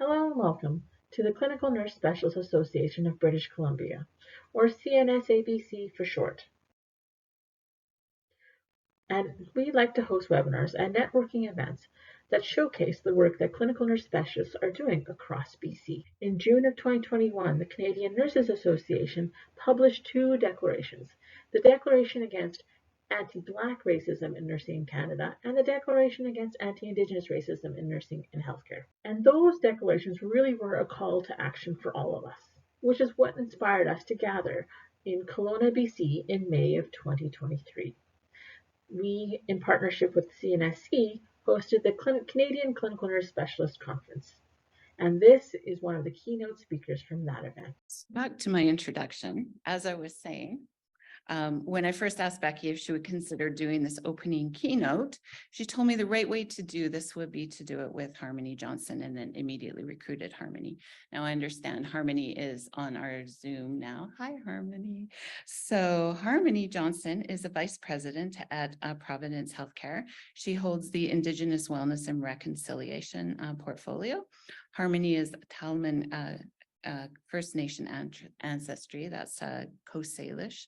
Hello and welcome to the Clinical Nurse Specialists Association of British Columbia, or CNS-ABC for short. And we like to host webinars and networking events that showcase the work that clinical nurse specialists are doing across BC. In June of 2021, the Canadian Nurses Association published two declarations: the Declaration Against Anti-Black Racism in Nursing in Canada and the Declaration Against Anti-Indigenous Racism in Nursing and Healthcare. And those declarations really were a call to action for all of us, which is what inspired us to gather in Kelowna BC in May of 2023. We, in partnership with CNSC, hosted the Canadian Clinical Nurse Specialist Conference. And this is one of the keynote speakers from that event. Back to my introduction, as I was saying, when I first asked Becky if she would consider doing this opening keynote, she told me the right way to do this would be to do it with Harmony Johnson, and then immediately recruited Harmony. Now I understand Harmony is on our Zoom now. Hi, Harmony. So Harmony Johnson is a vice president at Providence Healthcare. She holds the Indigenous Wellness and Reconcili-action portfolio. Harmony is Talman First Nation ancestry, that's Coast Salish.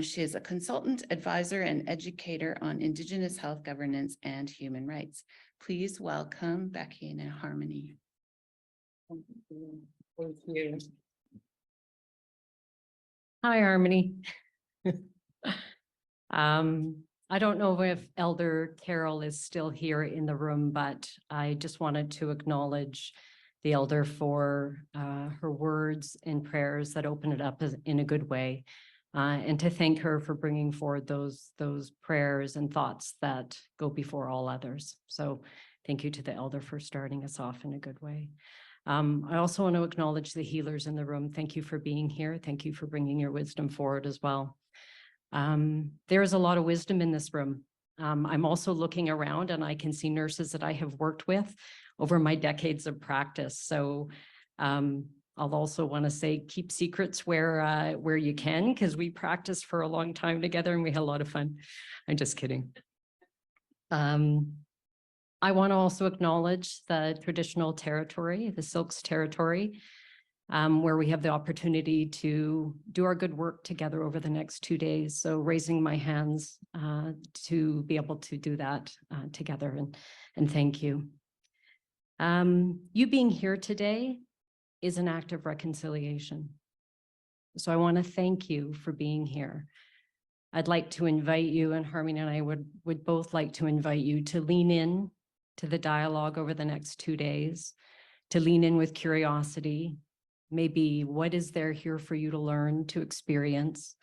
She is a consultant, advisor, and educator on Indigenous health governance and human rights. Please welcome Becky and Harmony. Thank you. Hi, Harmony. I don't know if Elder Carol is still here in the room, but I just wanted to acknowledge the elder for her words and prayers that open it up in a good way, and to thank her for bringing forward those prayers and thoughts that go before all others. So thank you to the elder for starting us off in a good way. I also want to acknowledge the healers in the room. Thank you for being here. Thank you for bringing your wisdom forward as well. There is a lot of wisdom in this room. I'm also looking around and I can see nurses that I have worked with over my decades of practice. So I'll also want to say keep secrets where you can, because we practiced for a long time together and we had a lot of fun. I'm just kidding. I want to also acknowledge the traditional territory, the Silks territory, where we have the opportunity to do our good work together over the next 2 days. So raising my hands to be able to do that together, and thank you. You being here today is an act of reconciliation. So I want to thank you for being here. I'd like to invite you, and Harmony and I would both like to invite you to lean in to the dialogue over the next 2 days, to lean in with curiosity. Maybe what is there here for you to learn, to experience,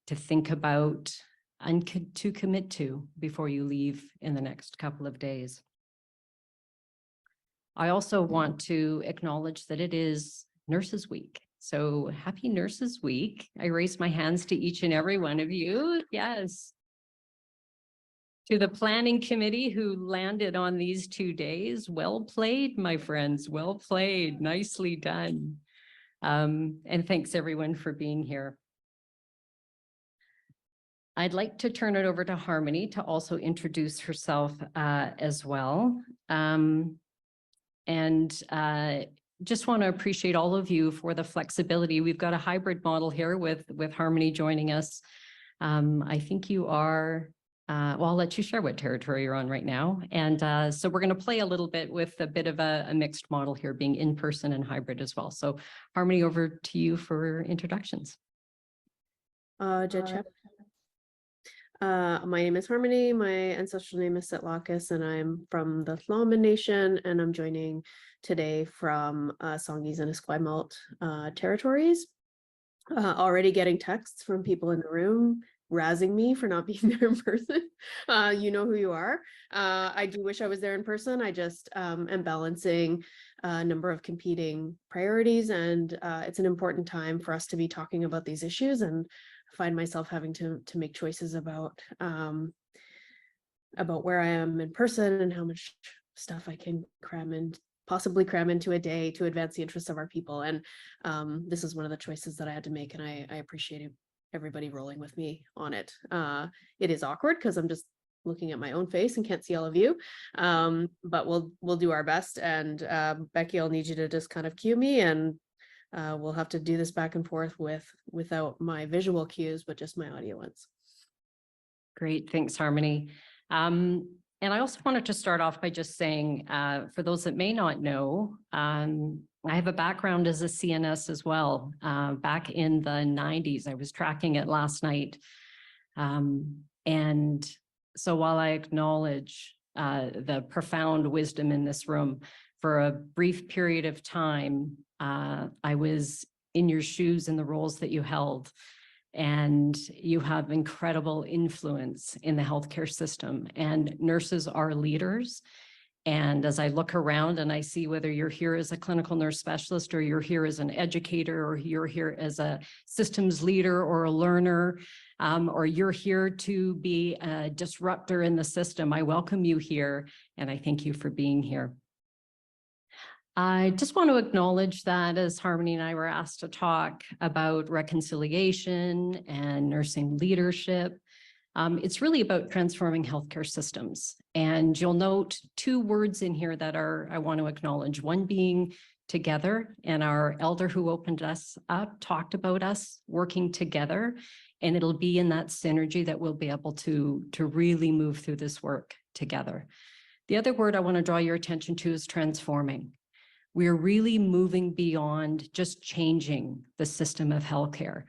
to think about, and to commit to before you leave in the next couple of days. I also want to acknowledge that it is Nurses Week. So happy Nurses Week. I raise my hands to each and every one of you. Yes. To the planning committee who landed on these 2 days, well played, my friends, well played, nicely done. And thanks everyone for being here. I'd like to turn it over to Harmony to also introduce herself as well. Just want to appreciate all of you for the flexibility. We've got a hybrid model here with Harmony joining us. I think you are, well, I'll let you share what territory you're on right now. And so we're going to play a little bit with a bit of a mixed model here, being in person and hybrid as well. So Harmony, over to you for introductions. My name is Harmony. My ancestral name is Sitlakis, and I'm from the Tla'amin Nation, and I'm joining today from Songhees and Esquimalt territories. Already getting texts from people in the room razzing me for not being there in person. You know who you are. I do wish I was there in person. I just am balancing a number of competing priorities, and it's an important time for us to be talking about these issues, and find myself having to make choices about where I am in person and how much stuff I can possibly cram into a day to advance the interests of our people. And this is one of the choices that I had to make, and I appreciate everybody rolling with me on it. It is awkward because I'm just looking at my own face and can't see all of you. But we'll do our best. And Becky, I'll need you to just kind of cue me, and we'll have to do this back and forth without my visual cues, but just my audio ones. Great, thanks, Harmony. And I also wanted to start off by just saying, for those that may not know, I have a background as a CNS as well. Back in the 90s, I was tracking it last night. And so while I acknowledge the profound wisdom in this room, for a brief period of time, I was in your shoes in the roles that you held. And you have incredible influence in the healthcare system, and nurses are leaders. And as I look around and I see whether you're here as a clinical nurse specialist, or you're here as an educator, or you're here as a systems leader or a learner, or you're here to be a disruptor in the system, I welcome you here, and I thank you for being here. I just want to acknowledge that as Harmony and I were asked to talk about reconciliation and nursing leadership, it's really about transforming healthcare systems. And you'll note two words in here that I want to acknowledge, one being together, and our elder who opened us up talked about us working together, and it'll be in that synergy that we'll be able to really move through this work together. The other word I want to draw your attention to is transforming. We're really moving beyond just changing the system of healthcare.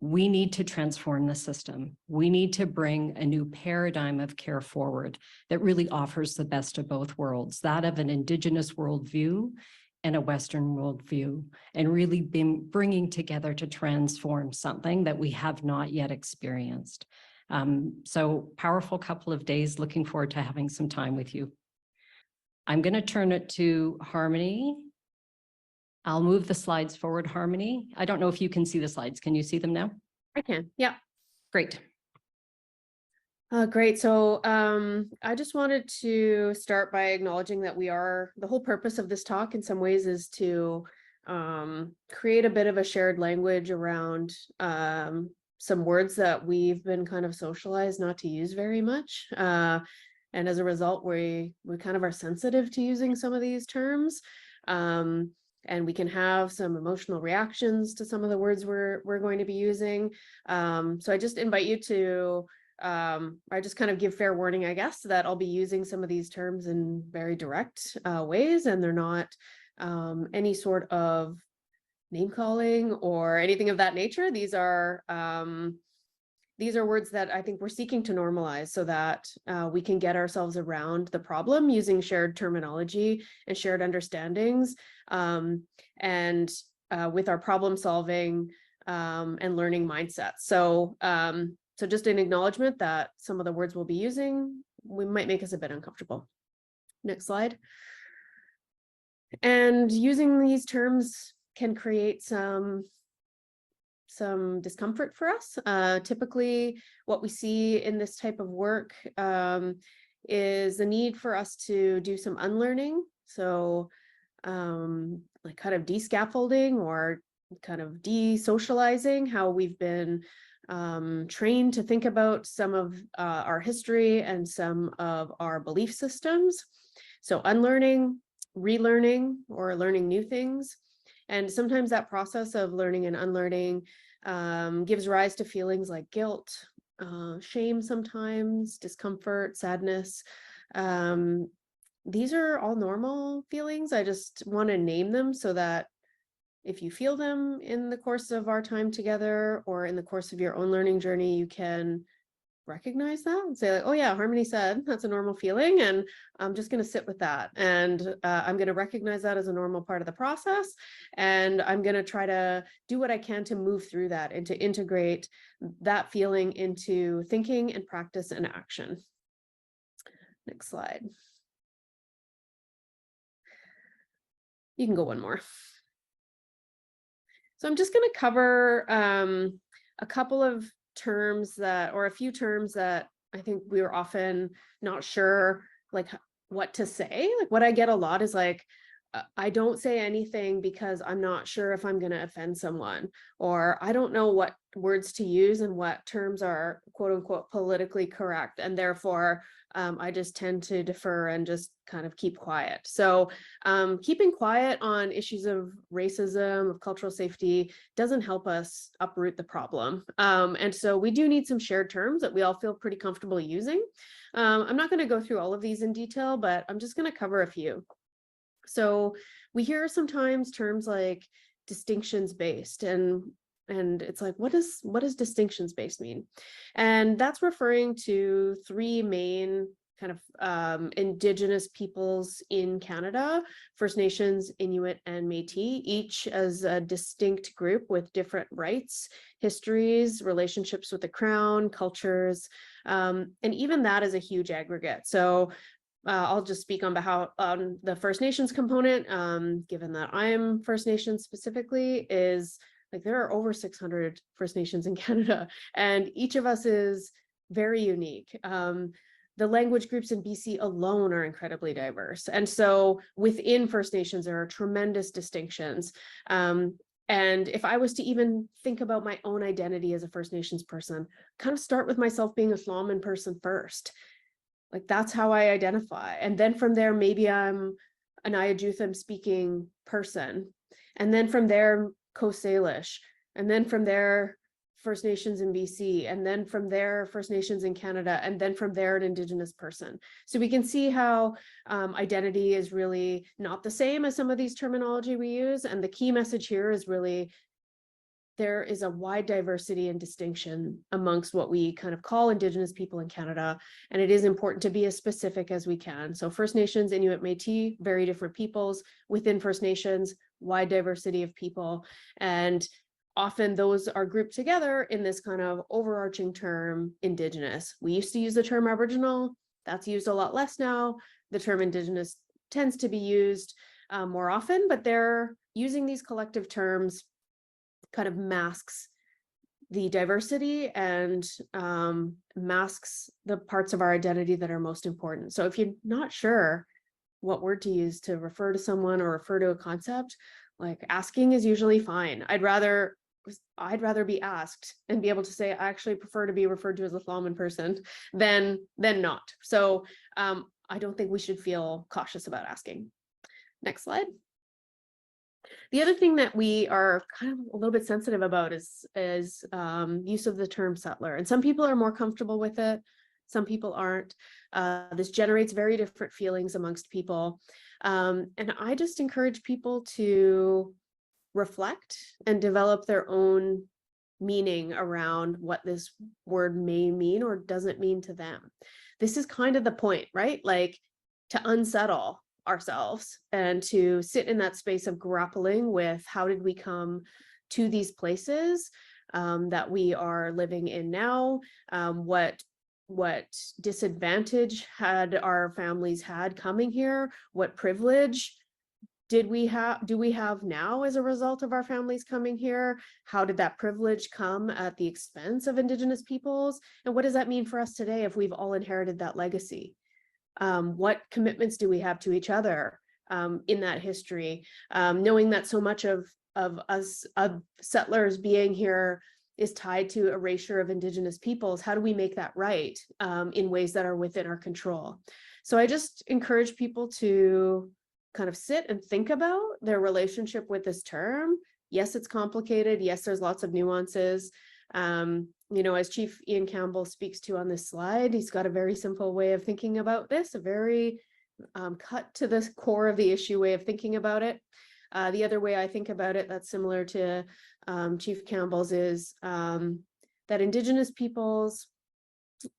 We need to transform the system. We need to bring a new paradigm of care forward that really offers the best of both worlds, that of an indigenous worldview and a Western worldview, and really bringing together to transform something that we have not yet experienced. So powerful couple of days, looking forward to having some time with you. I'm going to turn it to Harmony. I'll move the slides forward, Harmony. I don't know if you can see the slides. Can you see them now? I can, yeah. Great. Great. So I just wanted to start by acknowledging that the whole purpose of this talk in some ways is to create a bit of a shared language around some words that we've been kind of socialized not to use very much. And as a result, we kind of are sensitive to using some of these terms. And we can have some emotional reactions to some of the words we're going to be using. So I just invite you to, I just kind of give fair warning, I guess, that I'll be using some of these terms in very direct ways, and they're not any sort of name calling or anything of that nature. These are words that I think we're seeking to normalize so that we can get ourselves around the problem using shared terminology and shared understandings, and with our problem solving and learning mindsets. So, so just an acknowledgement that some of the words we'll be using might make us a bit uncomfortable. Next slide. And using these terms can create some discomfort for us. Typically, what we see in this type of work is the need for us to do some unlearning. So like kind of de-scaffolding or kind of de-socializing how we've been trained to think about some of our history and some of our belief systems. So unlearning, relearning, or learning new things. And sometimes that process of learning and unlearning gives rise to feelings like guilt, shame sometimes, discomfort, sadness. These are all normal feelings. I just want to name them so that if you feel them in the course of our time together or in the course of your own learning journey, you can recognize that and say like, oh yeah, Harmony said that's a normal feeling, and I'm just going to sit with that, and I'm going to recognize that as a normal part of the process, and I'm going to try to do what I can to move through that and to integrate that feeling into thinking and practice and action. Next slide. You can go one more. So I'm just going to cover a couple of terms that, or a few terms that I think we are often not sure like what to say. Like what I get a lot is like, I don't say anything because I'm not sure if I'm going to offend someone, or I don't know what words to use and what terms are quote unquote politically correct. And therefore, I just tend to defer and just kind of keep quiet. So keeping quiet on issues of racism, of cultural safety, doesn't help us uproot the problem. And so we do need some shared terms that we all feel pretty comfortable using. I'm not going to go through all of these in detail, but I'm just going to cover a few. So we hear sometimes terms like distinctions based, and it's like, what does distinctions based mean? And that's referring to three main kind of indigenous peoples in Canada: First Nations, Inuit, and Métis, each as a distinct group with different rights, histories, relationships with the crown, cultures, and even that is a huge aggregate. So I'll just speak on behalf on the First Nations component, given that I'm First Nations specifically, is like there are over 600 First Nations in Canada, and each of us is very unique. The language groups in BC alone are incredibly diverse. And so within First Nations, there are tremendous distinctions. And if I was to even think about my own identity as a First Nations person, kind of start with myself being a Tla'amin person first. Like that's how I identify. And then from there, maybe I'm an Ayajutham speaking person. And then from there, Coast Salish. And then from there, First Nations in BC. And then from there, First Nations in Canada. And then from there, an Indigenous person. So we can see how identity is really not the same as some of these terminology we use. And the key message here is really there is a wide diversity and distinction amongst what we kind of call Indigenous people in Canada. And it is important to be as specific as we can. So First Nations, Inuit, Métis, very different peoples. Within First Nations, wide diversity of people. And often those are grouped together in this kind of overarching term, Indigenous. We used to use the term Aboriginal. That's used a lot less now. The term Indigenous tends to be used more often, but they're using these collective terms kind of masks the diversity and masks the parts of our identity that are most important. So if you're not sure what word to use to refer to someone or refer to a concept, like asking is usually fine. I'd rather be asked and be able to say, I actually prefer to be referred to as a Tla'amin person than not. So I don't think we should feel cautious about asking. Next slide. The other thing that we are kind of a little bit sensitive about is use of the term settler. And some people are more comfortable with it. Some people aren't. This generates very different feelings amongst people. And I just encourage people to reflect and develop their own meaning around what this word may mean or doesn't mean to them. This is kind of the point, right? Like to unsettle ourselves and to sit in that space of grappling with how did we come to these places that we are living in now, what disadvantage had our families had coming here, what privilege do we have now as a result of our families coming here? How did that privilege come at the expense of Indigenous peoples? And what does that mean for us today if we've all inherited that legacy? What commitments do we have to each other in that history? Knowing that so much of us settlers being here is tied to erasure of Indigenous peoples, how do we make that right in ways that are within our control? So I just encourage people to kind of sit and think about their relationship with this term. Yes, it's complicated. Yes, there's lots of nuances. You know, as Chief Ian Campbell speaks to on this slide, he's got a very simple way of thinking about this, a very cut to the core of the issue way of thinking about it. The other way I think about it that's similar to Chief Campbell's is that Indigenous peoples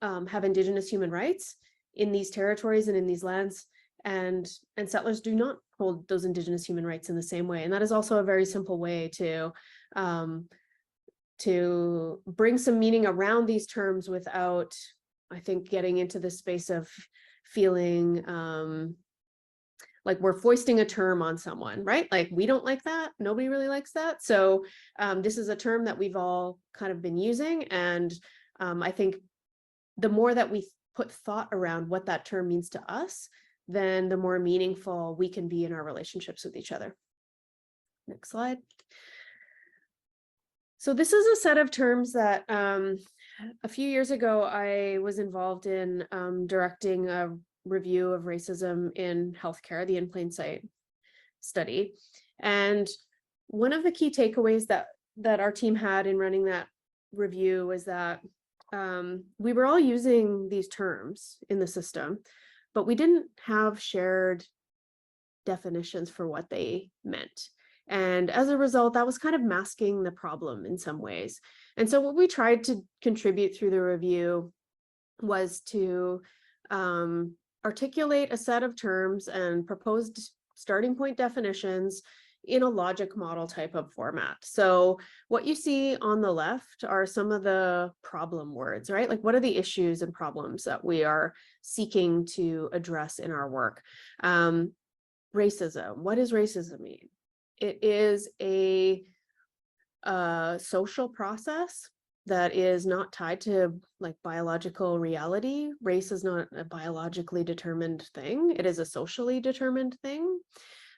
have Indigenous human rights in these territories and in these lands, and settlers do not hold those Indigenous human rights in the same way. And that is also a very simple way to bring some meaning around these terms without, I think, getting into the space of feeling like we're foisting a term on someone, right? Like we don't like that. Nobody really likes that. So this is a term that we've all kind of been using. And I think the more that we put thought around what that term means to us, then the more meaningful we can be in our relationships with each other. Next slide. So this is a set of terms that a few years ago I was involved in directing a review of racism in healthcare, the In Plain Sight study. And one of the key takeaways that our team had in running that review was that we were all using these terms in the system, but we didn't have shared definitions for what they meant. And as a result, that was kind of masking the problem in some ways. And so what we tried to contribute through the review was to articulate a set of terms and proposed starting point definitions in a logic model type of format. So what you see on the left are some of the problem words, right? Like, what are the issues and problems that we are seeking to address in our work? Racism. What does racism mean? It is a social process that is not tied to like biological reality. Race is not a biologically determined thing. It is a socially determined thing.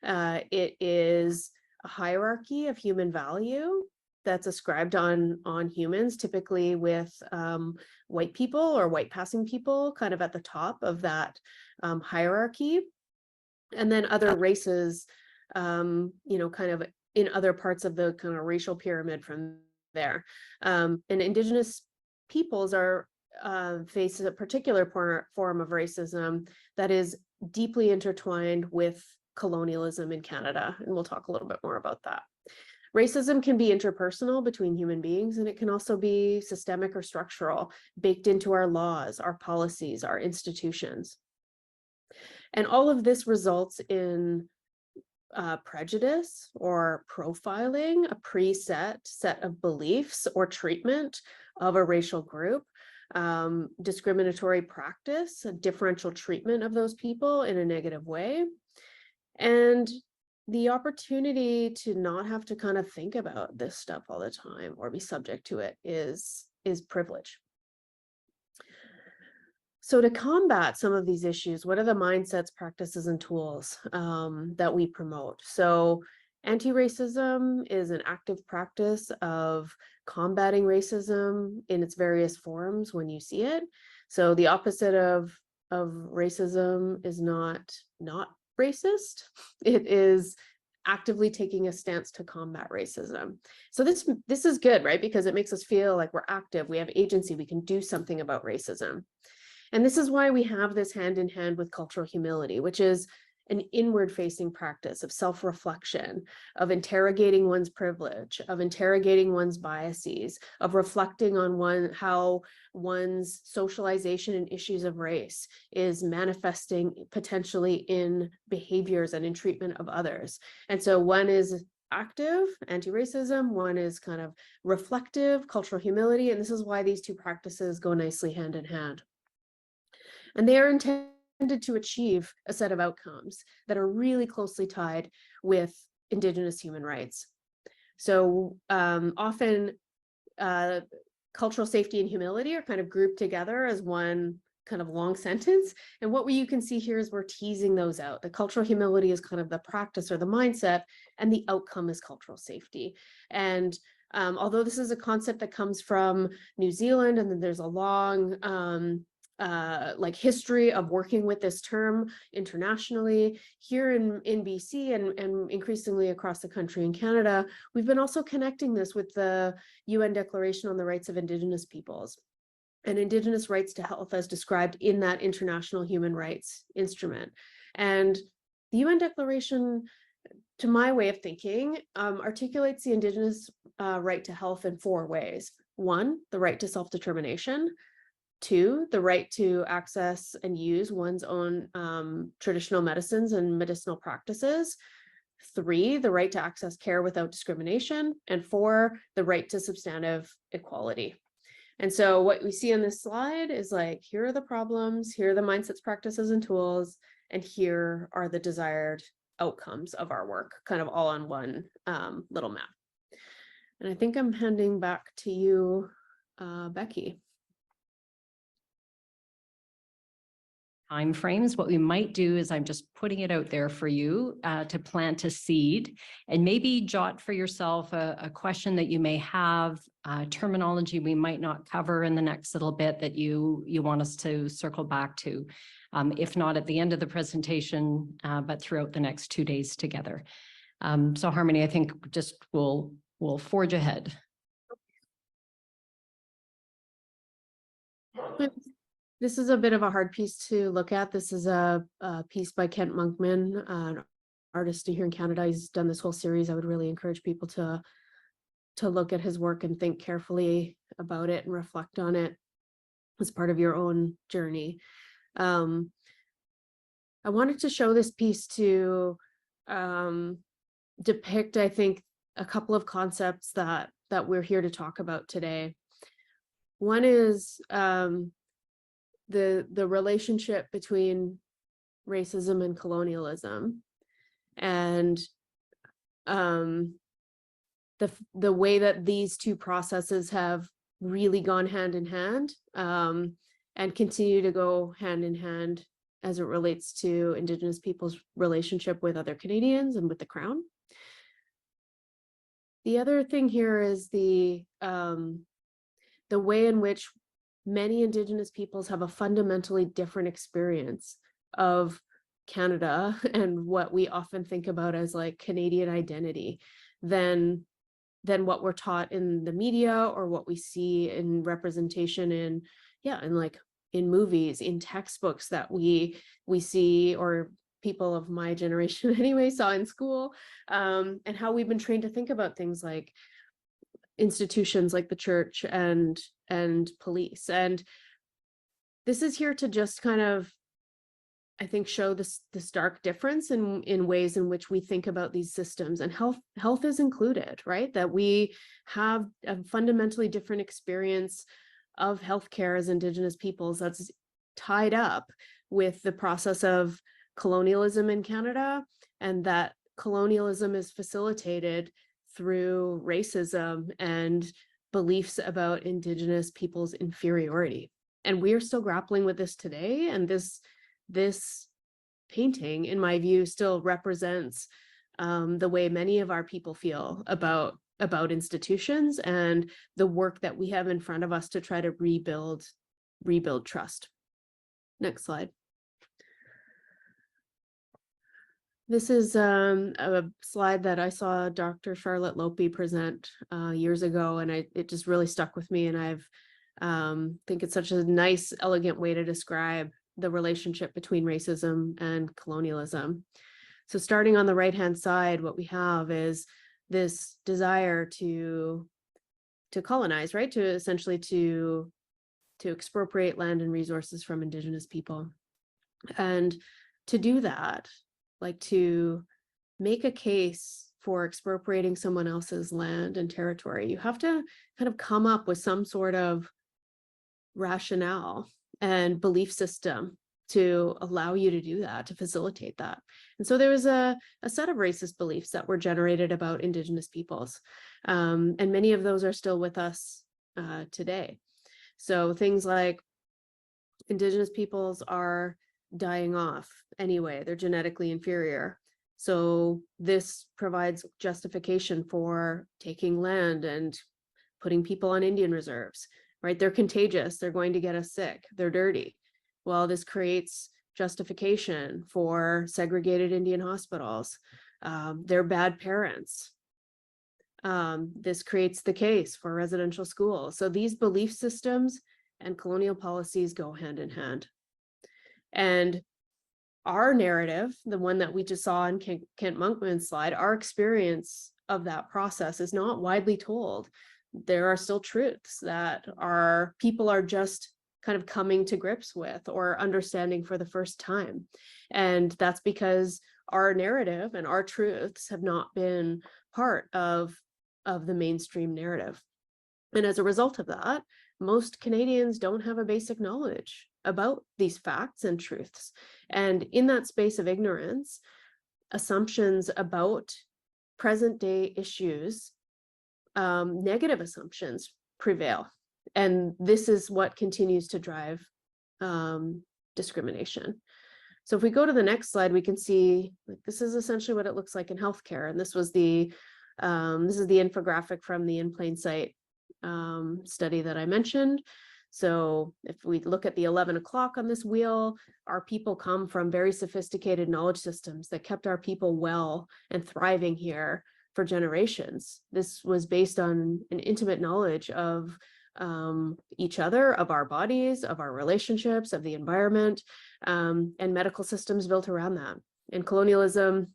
It is a hierarchy of human value that's ascribed on humans, typically with white people or white passing people kind of at the top of that hierarchy. And then other races, kind of in other parts of the kind of racial pyramid from there. And indigenous peoples are faces a particular form of racism that is deeply intertwined with colonialism in Canada. And we'll talk a little bit more about that. Racism can be interpersonal between human beings, and it can also be systemic or structural, baked into our laws, our policies, our institutions. And all of this results in prejudice or profiling, a preset set of beliefs or treatment of a racial group, discriminatory practice, a differential treatment of those people in a negative way, and the opportunity to not have to kind of think about this stuff all the time or be subject to it is privilege. So to combat some of these issues, what are the mindsets, practices, and tools that we promote? So anti-racism is an active practice of combating racism in its various forms when you see it. So the opposite of racism is not racist. It is actively taking a stance to combat racism. So this is good, right? Because it makes us feel like we're active, we have agency, we can do something about racism. And this is why we have this hand in hand with cultural humility, which is an inward facing practice of self-reflection, of interrogating one's privilege, of interrogating one's biases, of reflecting on how one's socialization and issues of race is manifesting potentially in behaviors and in treatment of others. And so one is active, anti-racism, one is kind of reflective, cultural humility, and this is why these two practices go nicely hand in hand. And they are intended to achieve a set of outcomes that are really closely tied with Indigenous human rights. So often cultural safety and humility are kind of grouped together as one kind of long sentence. And what you can see here is we're teasing those out. The cultural humility is kind of the practice or the mindset, and the outcome is cultural safety. And although this is a concept that comes from New Zealand, and then there's a long history of working with this term internationally, here in BC and increasingly across the country in Canada, we've been also connecting this with the UN Declaration on the Rights of Indigenous Peoples and Indigenous rights to health as described in that international human rights instrument. And the UN Declaration, to my way of thinking, articulates the Indigenous right to health in 4 ways. 1, the right to self-determination. 2, the right to access and use one's own traditional medicines and medicinal practices. 3, the right to access care without discrimination. And 4, the right to substantive equality. And so what we see on this slide is like, here are the problems, here are the mindsets, practices, and tools, and here are the desired outcomes of our work, kind of all on one little map. And I think I'm handing back to you, Becky. timeframes. What we might do is I'm just putting it out there for you to plant a seed and maybe jot for yourself a question that you may have, terminology we might not cover in the next little bit that you want us to circle back to, if not at the end of the presentation, but throughout the next 2 days together. So Harmony, I think just we'll forge ahead. This is a bit of a hard piece to look at. This is a piece by Kent Monkman, an artist here in Canada. He's done this whole series. I would really encourage people to look at his work and think carefully about it and reflect on it as part of your own journey. I wanted to show this piece to depict, I think, a couple of concepts that we're here to talk about today. One is the relationship between racism and colonialism, and the way that these two processes have really gone hand in hand, and continue to go hand in hand as it relates to Indigenous people's relationship with other Canadians and with the Crown. The other thing here is the way in which many Indigenous peoples have a fundamentally different experience of Canada and what we often think about as like Canadian identity than what we're taught in the media or what we see in representation in movies, in textbooks that we see, or people of my generation anyway saw in school, and how we've been trained to think about things like institutions like the church and police. And this is here to just kind of, I think, show this stark difference in ways in which we think about these systems, and health is included, right? That we have a fundamentally different experience of healthcare as Indigenous peoples that's tied up with the process of colonialism in Canada, and that colonialism is facilitated through racism and beliefs about Indigenous people's inferiority. And we are still grappling with this today. And this painting, in my view, still represents the way many of our people feel about institutions and the work that we have in front of us to try to rebuild trust. Next slide. This is a slide that I saw Dr. Charlotte Lopi present years ago, and it just really stuck with me. And I've think it's such a nice, elegant way to describe the relationship between racism and colonialism. So starting on the right-hand side, what we have is this desire to colonize, right? To essentially to expropriate land and resources from Indigenous people. And to do that, like to make a case for expropriating someone else's land and territory, you have to kind of come up with some sort of rationale and belief system to allow you to do that, to facilitate that. And so there was a set of racist beliefs that were generated about Indigenous peoples. And many of those are still with us today. So things like Indigenous peoples are dying off anyway, they're genetically inferior. So this provides justification for taking land and putting people on Indian reserves, right? They're contagious, they're going to get us sick, they're dirty. Well, this creates justification for segregated Indian hospitals. They're bad parents. This creates the case for residential schools. So these belief systems and colonial policies go hand in hand. And our narrative, the one that we just saw in Kent Monkman's slide, our experience of that process is not widely told. There are still truths that our people are just kind of coming to grips with or understanding for the first time. And that's because our narrative and our truths have not been part of the mainstream narrative. And as a result of that, most Canadians don't have a basic knowledge about these facts and truths. And in that space of ignorance, assumptions about present day issues, negative assumptions prevail. And this is what continues to drive discrimination. So if we go to the next slide, we can see like, this is essentially what it looks like in healthcare. And this is the infographic from the In Plain Sight study that I mentioned. So if we look at the 11 o'clock on this wheel, our people come from very sophisticated knowledge systems that kept our people well and thriving here for generations. This was based on an intimate knowledge of each other, of our bodies, of our relationships, of the environment, and medical systems built around that. And colonialism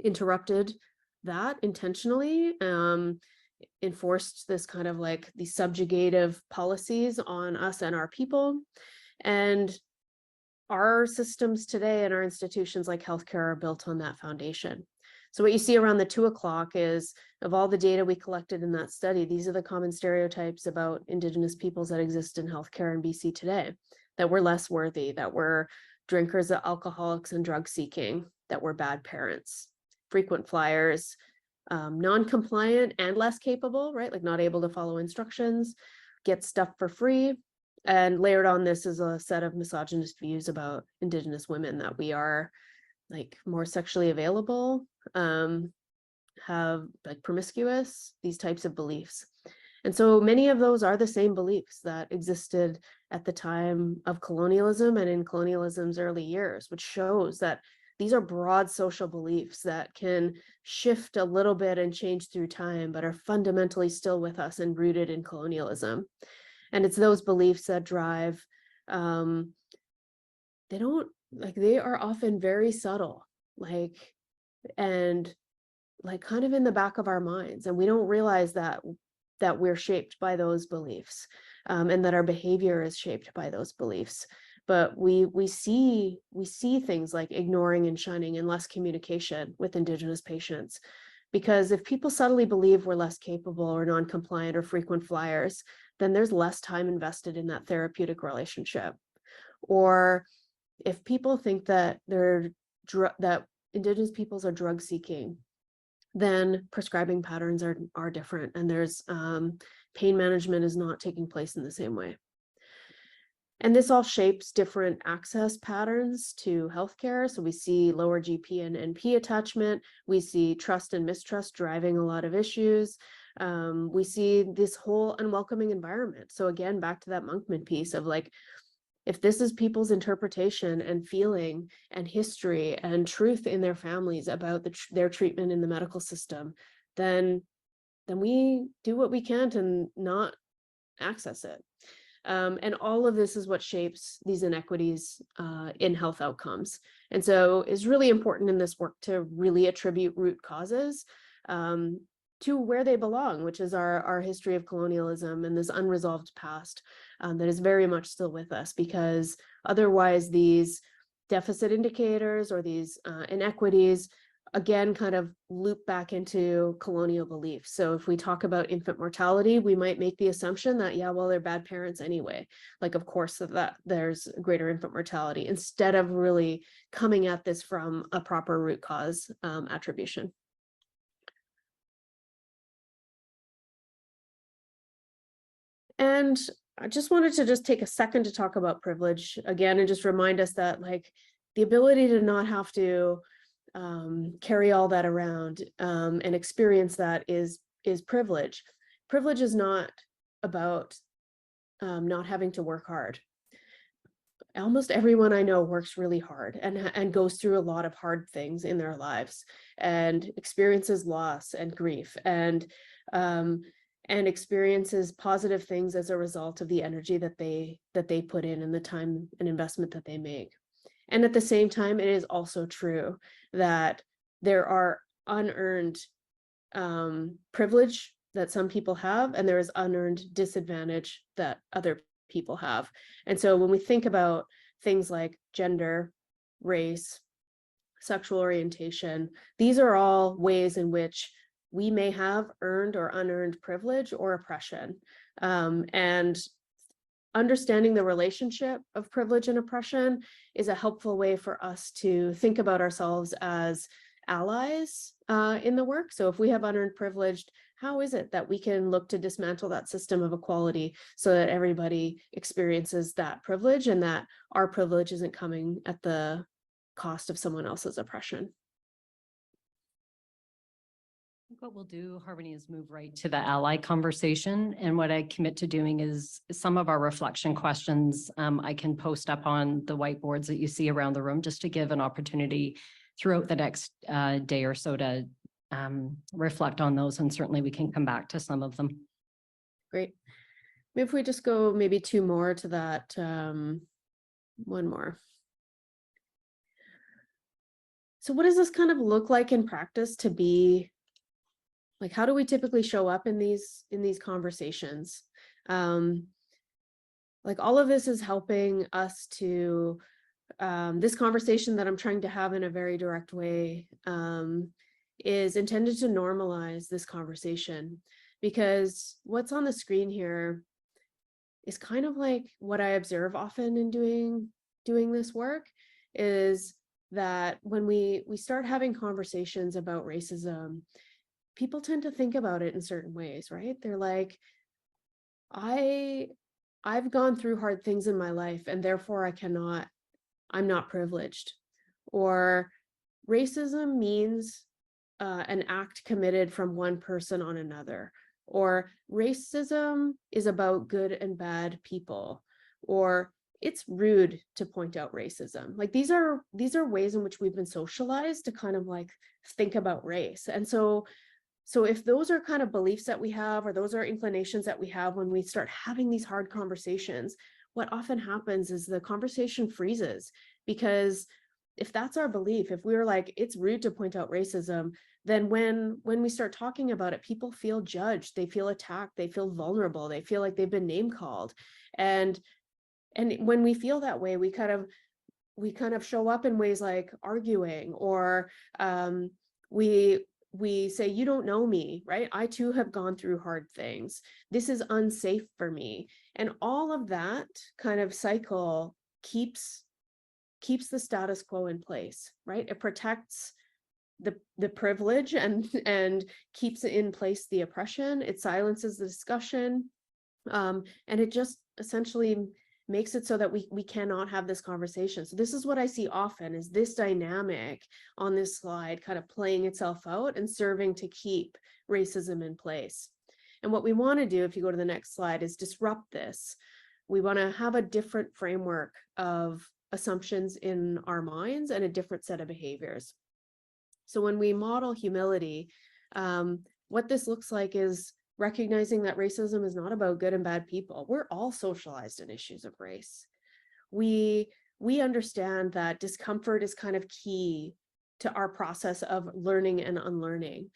interrupted that intentionally, enforced this kind of like the subjugative policies on us and our people. And our systems today and our institutions like healthcare are built on that foundation. So what you see around the 2 o'clock is, of all the data we collected in that study, these are the common stereotypes about Indigenous peoples that exist in healthcare in BC today, that we're less worthy, that we're drinkers, alcoholics, and drug seeking, that we're bad parents, frequent flyers, non-compliant and less capable, right? Like not able to follow instructions, get stuff for free. And layered on this is a set of misogynist views about Indigenous women, that we are like more sexually available, have like promiscuous, these types of beliefs. And so many of those are the same beliefs that existed at the time of colonialism and in colonialism's early years, which shows that these are broad social beliefs that can shift a little bit and change through time, but are fundamentally still with us and rooted in colonialism. And it's those beliefs that drive, they are often very subtle, and kind of in the back of our minds. And we don't realize that we're shaped by those beliefs, and that our behavior is shaped by those beliefs. But we see things like ignoring and shunning and less communication with Indigenous patients. Because if people subtly believe we're less capable or non-compliant or frequent flyers, then there's less time invested in that therapeutic relationship. Or if people think that that Indigenous peoples are drug seeking, then prescribing patterns are different, and there's pain management is not taking place in the same way. And this all shapes different access patterns to healthcare. So we see lower GP and NP attachment. We see trust and mistrust driving a lot of issues. We see this whole unwelcoming environment. So again, back to that Monkman piece of like, if this is people's interpretation and feeling and history and truth in their families about their treatment in the medical system, then we do what we can to not access it. And all of this is what shapes these inequities in health outcomes. And so it's really important in this work to really attribute root causes to where they belong, which is our history of colonialism and this unresolved past that is very much still with us, because otherwise these deficit indicators or these inequities again kind of loop back into colonial beliefs. So if we talk about infant mortality, we might make the assumption that, yeah, well, they're bad parents anyway. Like, of course, that there's greater infant mortality, instead of really coming at this from a proper root cause attribution. And I just wanted to take a second to talk about privilege again, and just remind us that like the ability to not have to carry all that around and experience that is privilege. Privilege is not about not having to work hard. Almost everyone I know works really hard and goes through a lot of hard things in their lives and experiences loss and grief and experiences positive things as a result of the energy that they put in and the time and investment that they make. And at the same time, it is also true that there are unearned privilege that some people have, and there is unearned disadvantage that other people have. And so when we think about things like gender, race, sexual orientation, these are all ways in which we may have earned or unearned privilege or oppression. And understanding the relationship of privilege and oppression is a helpful way for us to think about ourselves as allies in the work. So if we have unearned privilege, how is it that we can look to dismantle that system of equality so that everybody experiences that privilege and that our privilege isn't coming at the cost of someone else's oppression? What we'll do, Harmony, is move right to the ally conversation. And what I commit to doing is some of our reflection questions I can post up on the whiteboards that you see around the room, just to give an opportunity throughout the next day or so to reflect on those. And certainly we can come back to some of them. Great. Maybe if we just go maybe 2 more to that, 1 more. So what does this kind of look like in practice to be, like, how do we typically show up in these conversations? Like, all of this is helping us to, this conversation that I'm trying to have in a very direct way is intended to normalize this conversation, because what's on the screen here is kind of like what I observe often in doing this work, is that when we start having conversations about racism, people tend to think about it in certain ways, right? They're like, I've gone through hard things in my life and therefore I'm not privileged. Or racism means an act committed from one person on another. Or racism is about good and bad people. Or it's rude to point out racism. Like, these are ways in which we've been socialized to kind of like think about race. And so if those are kind of beliefs that we have, or those are inclinations that we have when we start having these hard conversations, what often happens is the conversation freezes. Because if that's our belief, if we're like, it's rude to point out racism, then when we start talking about it, people feel judged, they feel attacked, they feel vulnerable, they feel like they've been name called. And when we feel that way, we kind of show up in ways like arguing, or we say, you don't know me, right? I too have gone through hard things. This is unsafe for me. And all of that kind of cycle keeps the status quo in place, right? It protects the privilege and keeps in place the oppression. It silences the discussion. And it just essentially makes it so that we cannot have this conversation. So this is what I see often, is this dynamic on this slide kind of playing itself out and serving to keep racism in place. And what we want to do, if you go to the next slide, is disrupt this. We want to have a different framework of assumptions in our minds and a different set of behaviors. So when we model humility, what this looks like is recognizing that racism is not about good and bad people. We're all socialized in issues of race. We understand that discomfort is kind of key to our process of learning and unlearning.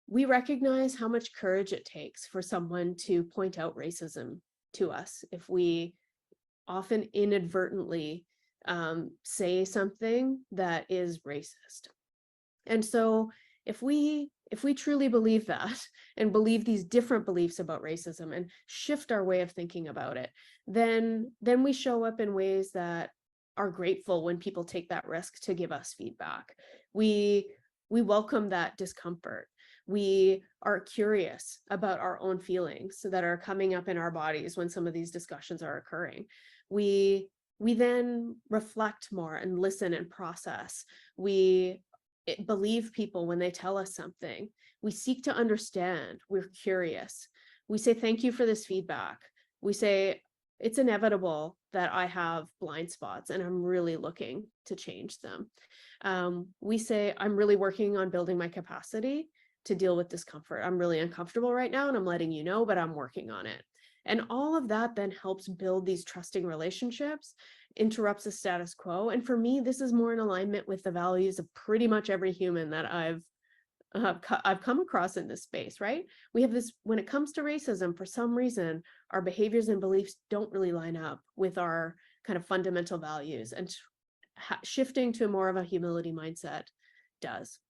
We recognize how much courage it takes for someone to point out racism to us if we often inadvertently say something that is racist. And so if we truly believe that, and believe these different beliefs about racism, and shift our way of thinking about it, then we show up in ways that are grateful when people take that risk to give us feedback. We welcome that discomfort. We are curious about our own feelings that are coming up in our bodies when some of these discussions are occurring. We then reflect more and listen and process. We believe people when they tell us something. We seek to understand. We're curious. We say, thank you for this feedback. We say, it's inevitable that I have blind spots and I'm really looking to change them. We say, I'm really working on building my capacity to deal with discomfort. I'm really uncomfortable right now and I'm letting you know, but I'm working on it. And all of that then helps build these trusting relationships, interrupts the status quo. And for me, this is more in alignment with the values of pretty much every human that I've come across in this space, right? We have this, when it comes to racism, for some reason, our behaviors and beliefs don't really line up with our kind of fundamental values, and shifting to more of a humility mindset does.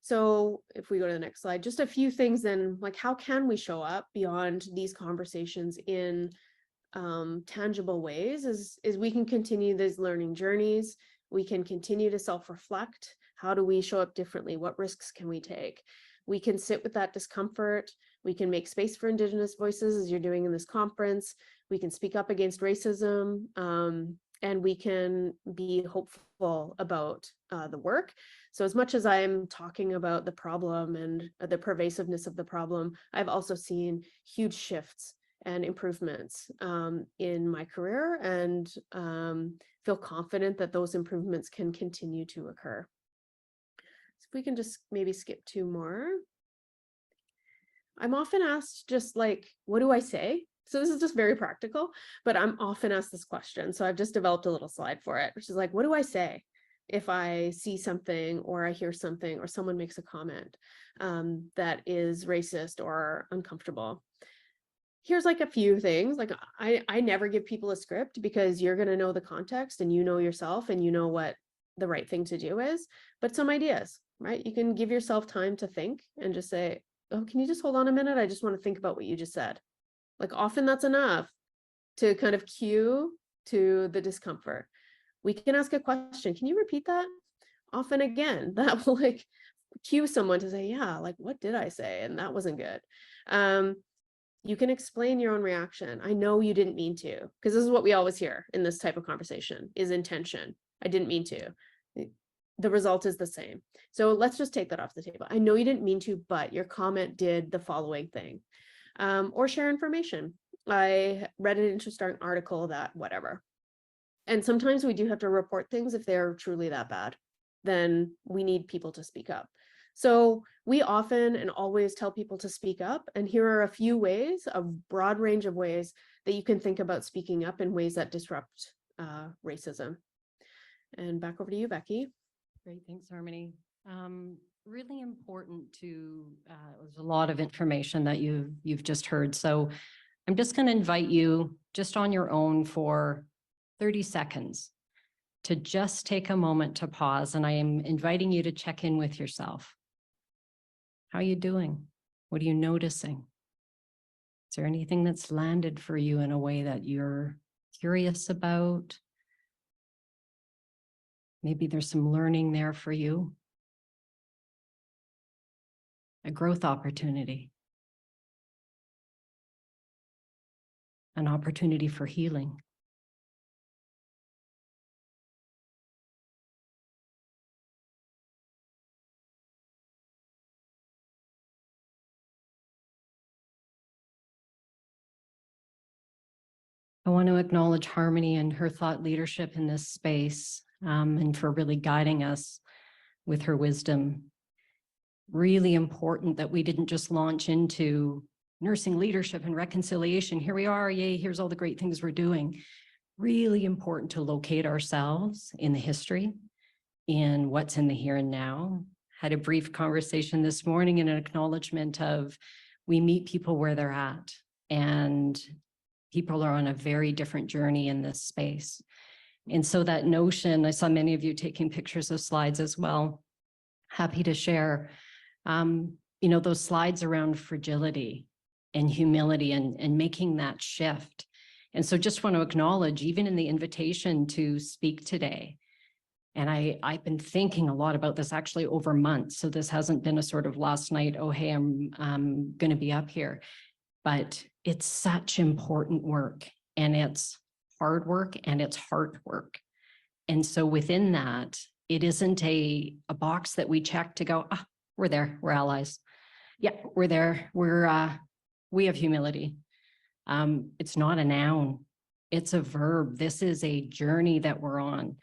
So if we go to the next slide, just a few things then, like, how can we show up beyond these conversations in tangible ways is we can continue these learning journeys. We can continue to self-reflect. How do we show up differently? What risks can we take? We can sit with that discomfort. We can make space for Indigenous voices, as you're doing in this conference. We can speak up against racism, and we can be hopeful about the work. So as much as I'm talking about the problem and the pervasiveness of the problem, I've also seen huge shifts and improvements in my career, and feel confident that those improvements can continue to occur. So if we can just maybe skip 2 more. I'm often asked just like, what do I say? So this is just very practical, but I'm often asked this question. So I've just developed a little slide for it, which is like, what do I say if I see something or I hear something or someone makes a comment that is racist or uncomfortable? Here's like a few things. Like I never give people a script, because you're going to know the context and you know yourself and you know what the right thing to do is. But some ideas, right? You can give yourself time to think and just say, oh, can you just hold on a minute? I just want to think about what you just said. Like often that's enough to kind of cue to the discomfort. We can ask a question. Can you repeat that? Often again, that will like cue someone to say, yeah, like, what did I say? And that wasn't good. You can explain your own reaction. I know you didn't mean to, because this is what we always hear in this type of conversation is intention. I didn't mean to. The result is the same. So let's just take that off the table. I know you didn't mean to, but your comment did the following thing. Or share information. I read an interesting article that whatever. And sometimes we do have to report things if they're truly that bad. Then we need people to speak up. So we often and always tell people to speak up. And here are a few ways, a broad range of ways that you can think about speaking up in ways that disrupt racism. And back over to you, Becky. Great, thanks, Harmony. Really important to, there's a lot of information that you've just heard. So I'm just going to invite you just on your own for 30 seconds to just take a moment to pause. And I am inviting you to check in with yourself. How are you doing? What are you noticing? Is there anything that's landed for you in a way that you're curious about? Maybe there's some learning there for you. A growth opportunity. An opportunity for healing. I want to acknowledge Harmony and her thought leadership in this space, and for really guiding us with her wisdom. Really important that we didn't just launch into nursing leadership and reconciliation. Here we are, yay, here's all the great things we're doing. Really important to locate ourselves in the history, in what's in the here and now. Had a brief conversation this morning in an acknowledgement of we meet people where they're at, and people are on a very different journey in this space. And so that notion, I saw many of you taking pictures of slides as well. Happy to share, those slides around fragility and humility and making that shift. And so just want to acknowledge, even in the invitation to speak today, and I've been thinking a lot about this actually over months. So this hasn't been a sort of last night, oh, hey, I'm going to be up here. But it's such important work, and it's hard work and it's hard work. And so within that, it isn't a box that we check to go, we're there, we're allies. Yeah, we're there, we have humility. It's not a noun, it's a verb. This is a journey that we're on.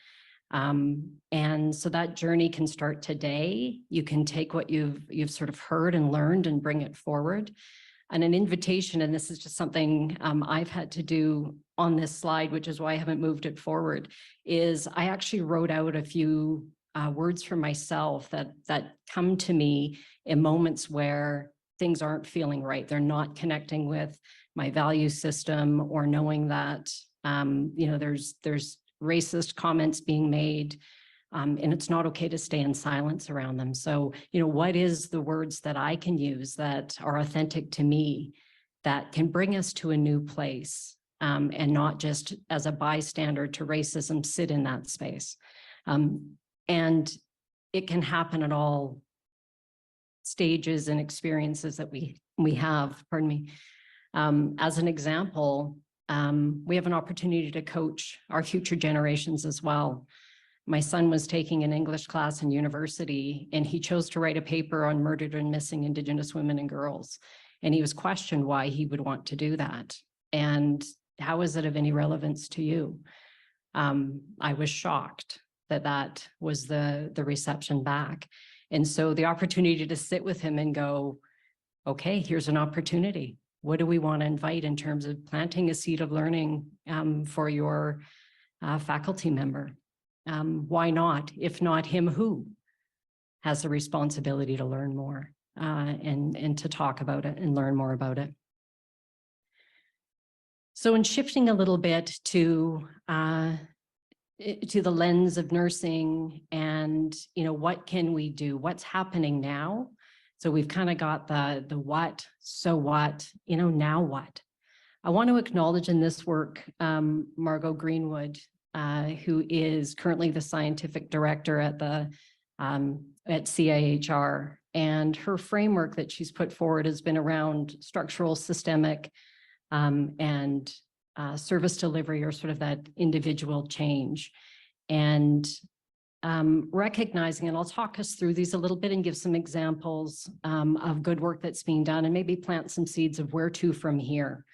And so that journey can start today. You can take what you've sort of heard and learned and bring it forward. And an invitation, and this is just something I've had to do on this slide, which is why I haven't moved it forward, is I actually wrote out a few words for myself that come to me in moments where things aren't feeling right. They're not connecting with my value system, or knowing that, there's racist comments being made, and it's not okay to stay in silence around them. So, what is the words that I can use that are authentic to me, that can bring us to a new place, and not just as a bystander to racism, sit in that space. And it can happen at all stages and experiences that we have, pardon me. As an example, we have an opportunity to coach our future generations as well. My son was taking an English class in university, and he chose to write a paper on murdered and missing Indigenous women and girls. And he was questioned why he would want to do that. And how is it of any relevance to you? I was shocked that that was the reception back. And so the opportunity to sit with him and go, okay, here's an opportunity. What do we want to invite in terms of planting a seed of learning for your faculty member? Why not? If not him, who has the responsibility to learn more and to talk about it and learn more about it? So in shifting a little bit to the lens of nursing and, what can we do? What's happening now? So we've kind of got the what, so what, now what? I want to acknowledge in this work, Margot Greenwood, who is currently the scientific director at CIHR. And her framework that she's put forward has been around structural, systemic, and service delivery, or sort of that individual change. And recognizing, and I'll talk us through these a little bit and give some examples of good work that's being done and maybe plant some seeds of where to from here.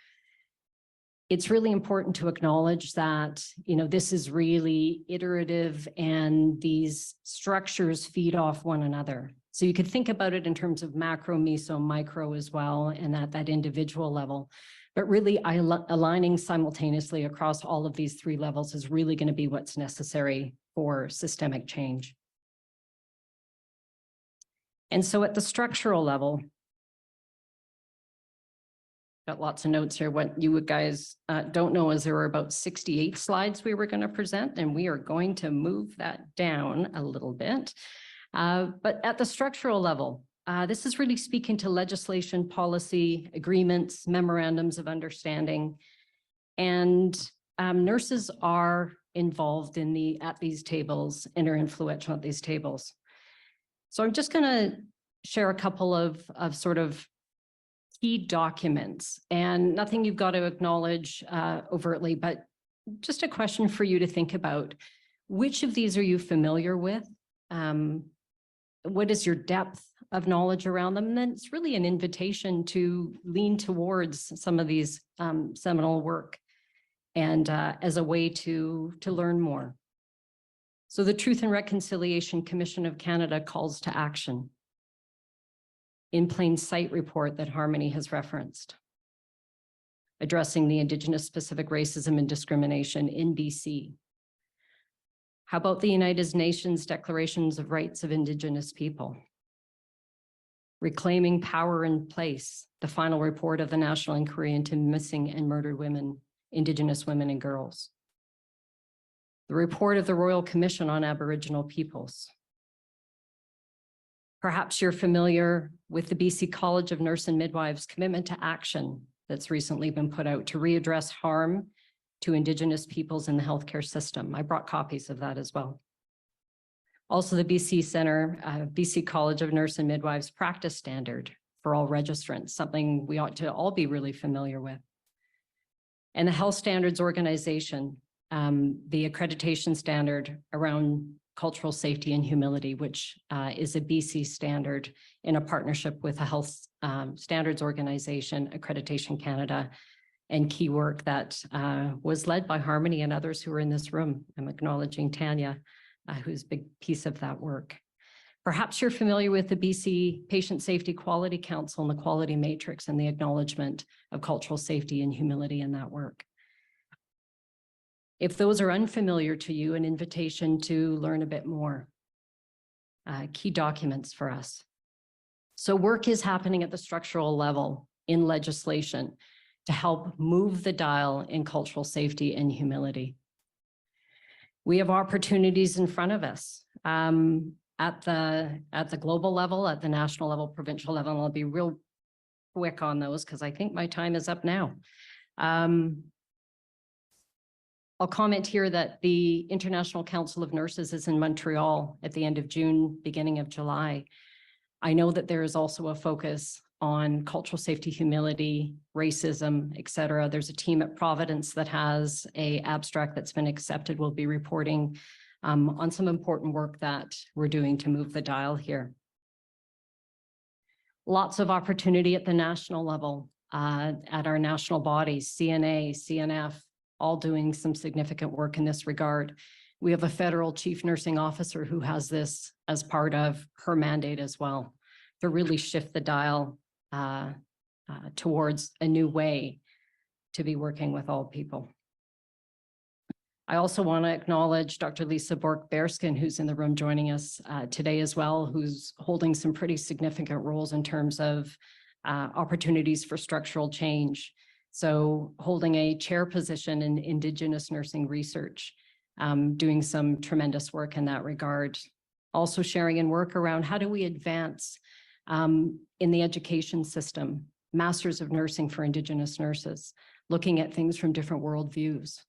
It's really important to acknowledge that, this is really iterative and these structures feed off one another. So you could think about it in terms of macro, meso, micro as well, and at that individual level. But really aligning simultaneously across all of these three levels is really going to be what's necessary for systemic change. And so at the structural level, got lots of notes here. What you guys don't know is there were about 68 slides we were going to present, and we are going to move that down a little bit. But at the structural level, this is really speaking to legislation, policy, agreements, memorandums of understanding, and nurses are involved at these tables and are influential at these tables. So I'm just going to share a couple of sort of key documents, and nothing you've got to acknowledge overtly, but just a question for you to think about. Which of these are you familiar with? What is your depth of knowledge around them? And then it's really an invitation to lean towards some of these seminal work and as a way to learn more. So the Truth and Reconciliation Commission of Canada calls to action. In Plain Sight report that Harmony has referenced, addressing the Indigenous specific racism and discrimination in BC. How about the United Nations Declarations of Rights of Indigenous People? Reclaiming Power and Place, the final report of the National Inquiry into Missing and Murdered Women, Indigenous Women and Girls. The report of the Royal Commission on Aboriginal Peoples. Perhaps you're familiar with the BC College of Nurse and Midwives commitment to action that's recently been put out to readdress harm to Indigenous peoples in the healthcare system. I brought copies of that as well. Also the BC Center, BC College of Nurse and Midwives practice standard for all registrants, something we ought to all be really familiar with. And the Health Standards Organization, the accreditation standard around cultural safety and humility, which is a BC standard in a partnership with a Health Standards Organization, Accreditation Canada, and key work that was led by Harmony and others who are in this room. I'm acknowledging Tanya, who's a big piece of that work. Perhaps you're familiar with the BC Patient Safety Quality Council and the Quality Matrix and the acknowledgement of cultural safety and humility in that work. If those are unfamiliar to you, an invitation to learn a bit more. Key documents for us. So work is happening at the structural level in legislation to help move the dial in cultural safety and humility. We have opportunities in front of us at the global level, at the national level, provincial level, and I'll be real quick on those because I think my time is up now. I'll comment here that the International Council of Nurses is in Montreal at the end of June, beginning of July. I know that there is also a focus on cultural safety, humility, racism, et cetera. There's a team at Providence that has an abstract that's been accepted. We'll be reporting on some important work that we're doing to move the dial here. Lots of opportunity at the national level, at our national bodies, CNA, CNF, all doing some significant work in this regard. We have a federal chief nursing officer who has this as part of her mandate as well, to really shift the dial towards a new way to be working with all people. I also want to acknowledge Dr. Lisa Bork-Bearskin, who's in the room joining us today as well, who's holding some pretty significant roles in terms of opportunities for structural change. So holding a chair position in indigenous nursing research, doing some tremendous work in that regard. Also sharing and work around how do we advance in the education system, Masters of Nursing for Indigenous nurses, looking at things from different worldviews.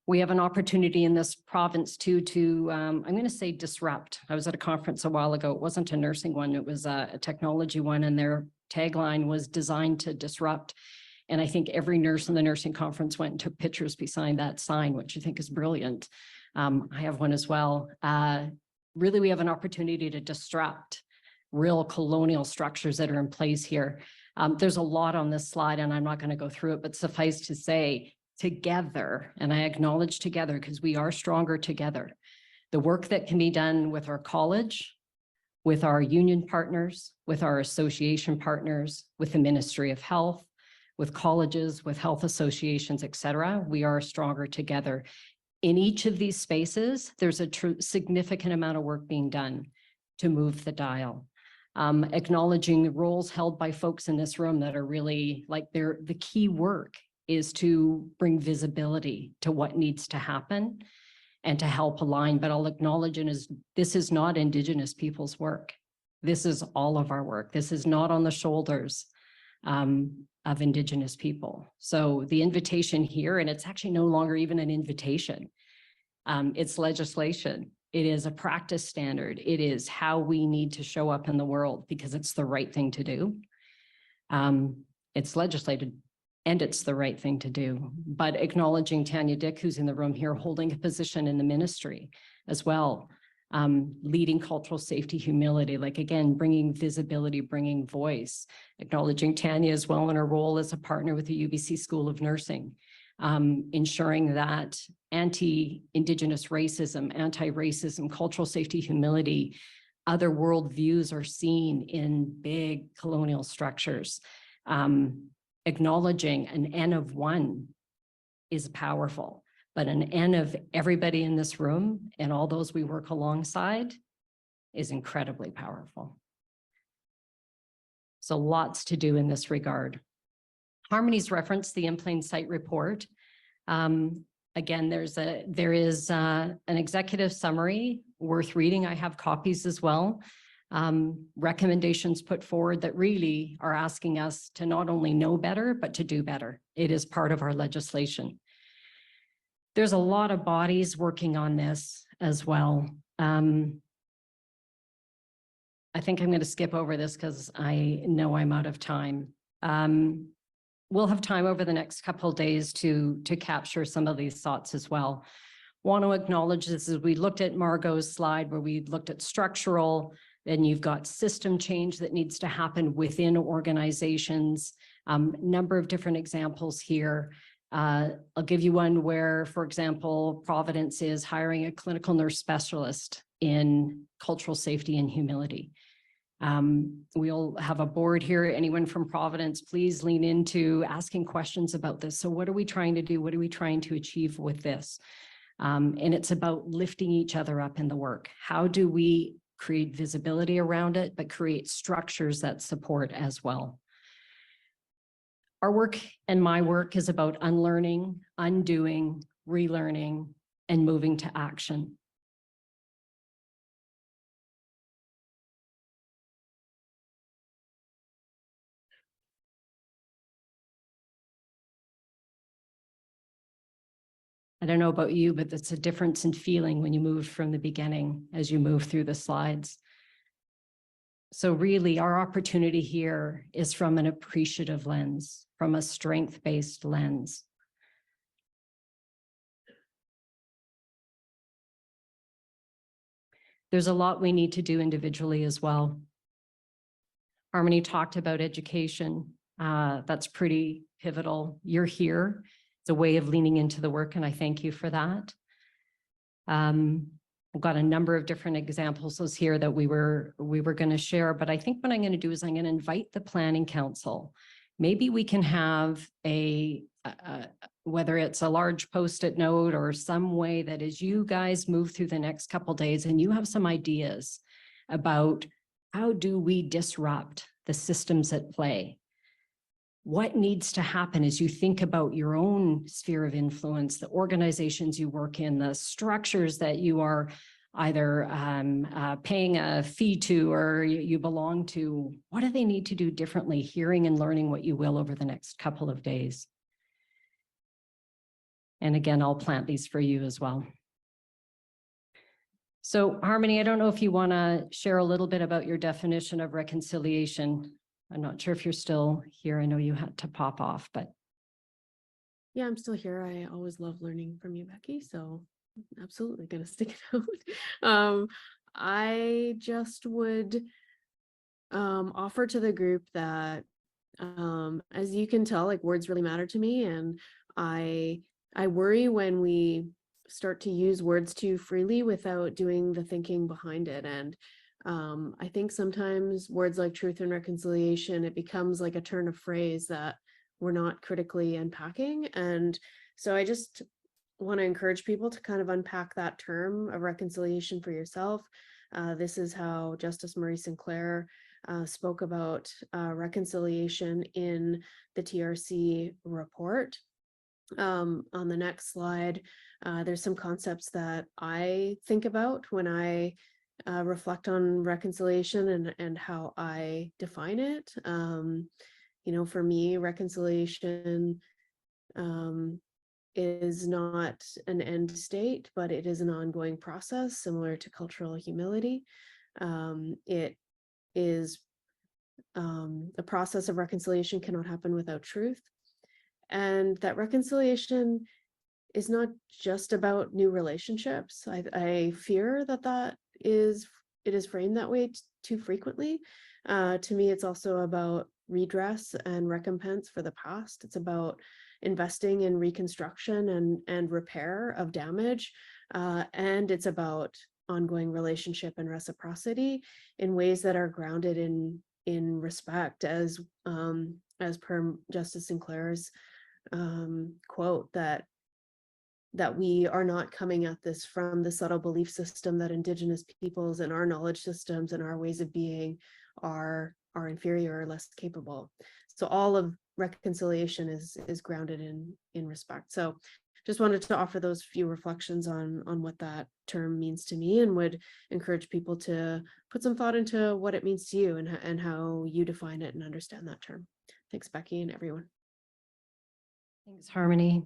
We have an opportunity in this province too to, I'm going to say disrupt. I was at a conference a while ago. It wasn't a nursing one, it was a technology one, and their tagline was designed to disrupt. And I think every nurse in the nursing conference went and took pictures beside that sign, which I think is brilliant. I have one as well. Really, we have an opportunity to disrupt real colonial structures that are in place here. There's a lot on this slide, and I'm not going to go through it, but suffice to say, together, and I acknowledge together because we are stronger together. The work that can be done with our college, with our union partners, with our association partners, with the Ministry of Health, with colleges, with health associations, et cetera, we are stronger together. In each of these spaces, there's a significant amount of work being done to move the dial. Acknowledging the roles held by folks in this room that are really like the key work is to bring visibility to what needs to happen and to help align. But I'll acknowledge this is not Indigenous people's work. This is all of our work. This is not on the shoulders of Indigenous people. So the invitation here, and it's actually no longer even an invitation, it's legislation. It is a practice standard. It is how we need to show up in the world because it's the right thing to do. It's legislated and it's the right thing to do. But acknowledging Tanya Dick, who's in the room here, holding a position in the ministry as well, leading cultural safety, humility, like again, bringing visibility, bringing voice, acknowledging Tanya as well in her role as a partner with the UBC School of Nursing, ensuring that anti-Indigenous racism, anti-racism, cultural safety, humility, other worldviews are seen in big colonial structures. Acknowledging an N of one is powerful, but an N of everybody in this room and all those we work alongside is incredibly powerful. So lots to do in this regard. Harmony's referenced the In Plain Sight report. Again, there is an executive summary worth reading. I have copies as well. Recommendations put forward that really are asking us to not only know better, but to do better. It is part of our legislation. There's a lot of bodies working on this as well. I think I'm going to skip over this because I know I'm out of time. We'll have time over the next couple of days to capture some of these thoughts as well. Want to acknowledge this as we looked at Margot's slide where we looked at structural. Then you've got system change that needs to happen within organizations. Number of different examples here. I'll give you one where, for example, Providence is hiring a clinical nurse specialist in cultural safety and humility. We'll have a board here. Anyone from Providence, please lean into asking questions about this. So what are we trying to do? What are we trying to achieve with this? And it's about lifting each other up in the work. How do we create visibility around it, but create structures that support as well? Our work and my work is about unlearning, undoing, relearning, and moving to action. I don't know about you, but it's a difference in feeling when you move from the beginning as you move through the slides. So really, our opportunity here is from an appreciative lens, from a strength-based lens. There's a lot we need to do individually as well. Harmony talked about education. That's pretty pivotal. You're here. It's a way of leaning into the work, and I thank you for that. I've got a number of different examples here that we were going to share, but I think what I'm going to do is I'm going to invite the Planning Council. Maybe we can have whether it's a large Post-it note or some way that as you guys move through the next couple of days and you have some ideas about how do we disrupt the systems at play? What needs to happen as you think about your own sphere of influence, the organizations you work in, the structures that you are either paying a fee to or you belong to? What do they need to do differently, hearing and learning what you will over the next couple of days? And again, I'll plant these for you as well. So Harmony, I don't know if you want to share a little bit about your definition of reconciliation. I'm not sure if you're still here. I know you had to pop off, but. Yeah, I'm still here. I always love learning from you, Becky. So I'm absolutely going to stick it out. I just would offer to the group that, as you can tell, like words really matter to me. And I worry when we start to use words too freely without doing the thinking behind it. And I think sometimes words like truth and reconciliation, it becomes like a turn of phrase that we're not critically unpacking. And so I just want to encourage people to kind of unpack that term of reconciliation for yourself. This is how Justice Marie Sinclair spoke about reconciliation in the TRC report. On the next slide, there's some concepts that I think about when I reflect on reconciliation and how I define it. You know, for me, reconciliation is not an end state, but it is an ongoing process similar to cultural humility. It is the process of reconciliation cannot happen without truth. And that reconciliation is not just about new relationships. I fear that it is framed that way too frequently. To me, it's also about redress and recompense for the past. It's about investing in reconstruction and repair of damage. And it's about ongoing relationship and reciprocity in ways that are grounded in respect, as per Justice Sinclair's quote, that we are not coming at this from the subtle belief system that Indigenous peoples and our knowledge systems and our ways of being are inferior or less capable. So all of reconciliation is grounded in respect. So just wanted to offer those few reflections on what that term means to me, and would encourage people to put some thought into what it means to you and how you define it and understand that term. Thanks, Becky, and everyone. Thanks, Harmony.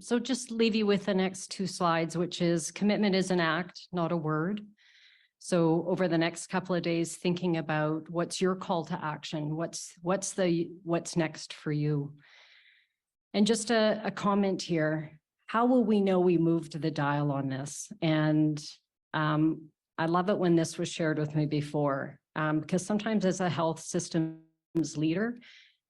So just leave you with the next two slides, which is commitment is an act, not a word. So over the next couple of days, thinking about what's your call to action, what's next for you. And just a comment here, how will we know we moved the dial on this? And I love it when this was shared with me before, because sometimes as a health systems leader,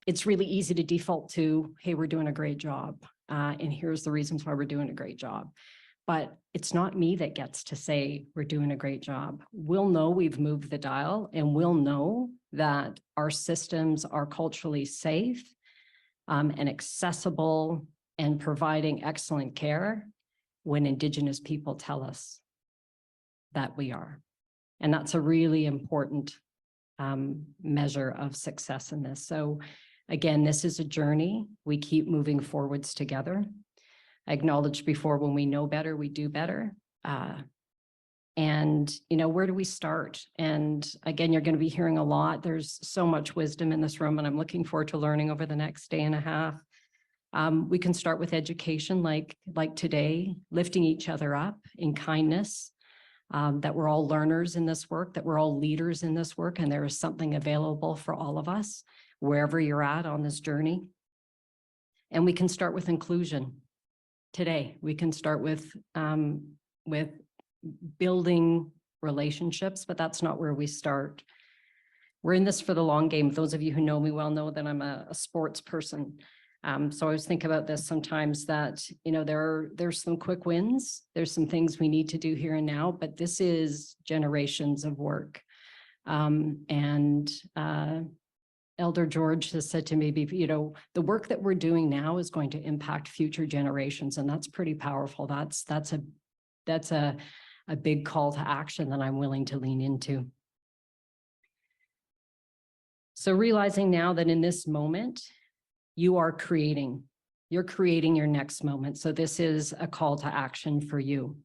it's really easy to default to, hey, we're doing a great job. And here's the reasons why we're doing a great job. But it's not me that gets to say we're doing a great job. We'll know we've moved the dial, and we'll know that our systems are culturally safe and accessible and providing excellent care when Indigenous people tell us that we are. And that's a really important measure of success in this. So again, this is a journey. We keep moving forwards together. I acknowledged before, when we know better, we do better. And, you know, where do we start? And again, you're going to be hearing a lot. There's so much wisdom in this room, and I'm looking forward to learning over the next day and a half. We can start with education like today, lifting each other up in kindness, that we're all learners in this work, that we're all leaders in this work, and there is something available for all of us, wherever you're at on this journey. And we can start with inclusion today. We can start with building relationships, but that's not where we start. We're in this for the long game. Those of you who know me well know that I'm a sports person. So I always think about this sometimes that, you know, there's some quick wins. There's some things we need to do here and now, but this is generations of work. Elder George has said to me, you know, the work that we're doing now is going to impact future generations. And that's pretty powerful. That's a big call to action that I'm willing to lean into. So realizing now that in this moment, you're creating your next moment. So this is a call to action for you.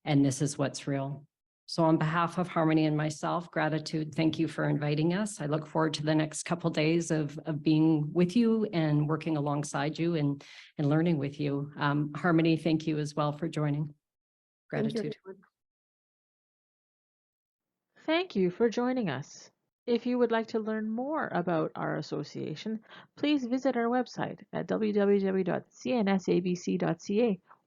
And this is what's real. So on behalf of Harmony and myself, gratitude. Thank you for inviting us. I look forward to the next couple of days of being with you and working alongside you and learning with you. Harmony, thank you as well for joining. Gratitude. Thank you for joining us. If you would like to learn more about our association, please visit our website at www.cnsabc.ca